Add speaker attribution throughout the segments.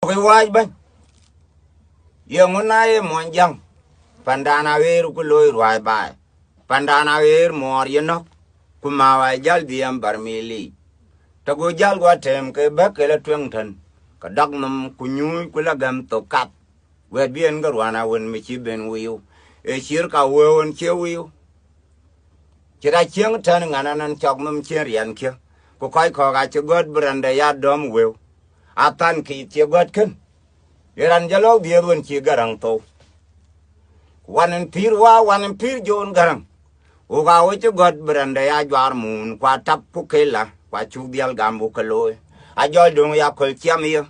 Speaker 1: Pui waj ban. Yang unai Manyang. Pandana wir ku loy ruai bai. Pandana wir mor yenok. Kumawai jal diam barmili. Tago jal gua tem ke bakela tuangtan. Kadak nam kunyui kula gam to kap. Wet bien ga wana wen mi chi ben wiu. E Ciir ka won che wiu. Chira chiang tan ngananan chok nam chen rian kyo. Ku kai ko ga che god branda ya dom wiu. Atan ki che god ken. Iran jalok dia won chi garang to. Wanen pir wa wanen pir jon garang. Uga wo che god branda ya jwar mun kwa tap ku kela kwa chu dial gambu kaloy. A jol dong ya kol chiam yo.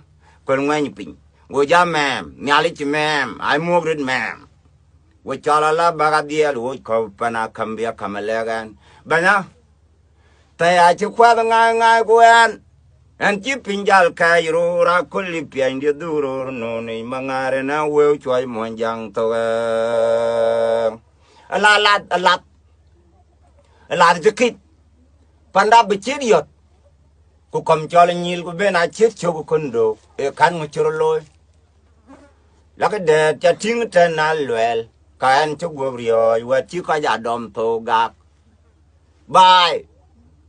Speaker 1: Kol ngwan pin. Wo ja mem, nyali chi mem, ai mo grid mem. Wo chala la baga dial wo ko pana kambia kamalegan. Bana tay a chi kwa nga nga ko an. An chi pinjal kai ro ra kulli pian di duro no ni mangare na wo choi Manyang to. Alat jekit. Panda bichir yot. Ku kom chala nyil ku ben a chit choku kondo. E kan mo chiro loy. Laka de cha ting ten na luel. Kayan cho gobrio. Wa chi ka ja dom to gak. Bye.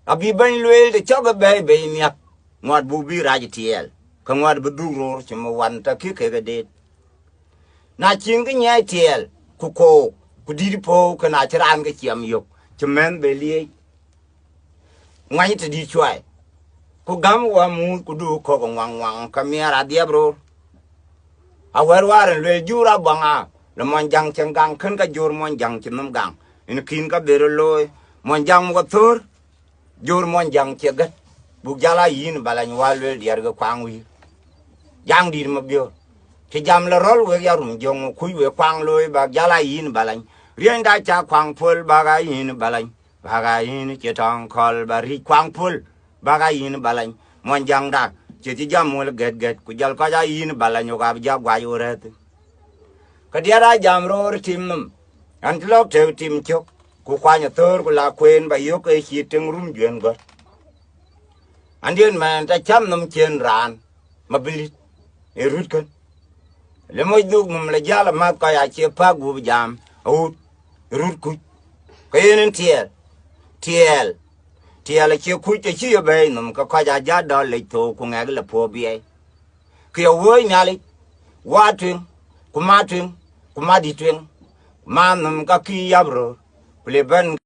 Speaker 1: Abi ben luel de choga bay bay niak. Ngọt bubi raji tiel. Ka ngọt budu ror chima wan ta ki kega det. Na ching ka nyai tiel. Ku didi po ka na chiran ka chiam yok. Chimen be liye. Ngany ta di chwai. Ku gam wa mu ku du ko wang ka miara diabro. A wer waren le jura banga. Le Manyang chen gang ken ka jur Manyang chinam gang. In kin ka bero loy. Manyang mo ka thur. Jur Manyang chegat. Buk jala yin balany walwel diar ga kwang wi. Yang dir mabio. Ti jam la rol we yarum jong kuy we kwang loy ba jala yin balany. Rien da cha kwang pul baga yin balany. Baga yin chetong kol ba ri kwang pul baga yin balany. Manyang da ti jam mol get ku jal ka ja yin balany ga ja gwa yo ret. Ka diara jam ror tim num. Antlok te tim chok. Ku kwanya tor ku la kwen ba yo ke chi teng rum juen go. Andien man ta cham num chen ran mabilit e rutkan le moy dug mum la jala ma ka ya che pa gu jam out rut ku kayenen tiel che ku che chi be num ka ja do le to ku ngag la po bi ke wo nyali wa twin ku ma di twin ma num ka ki yabro ple ban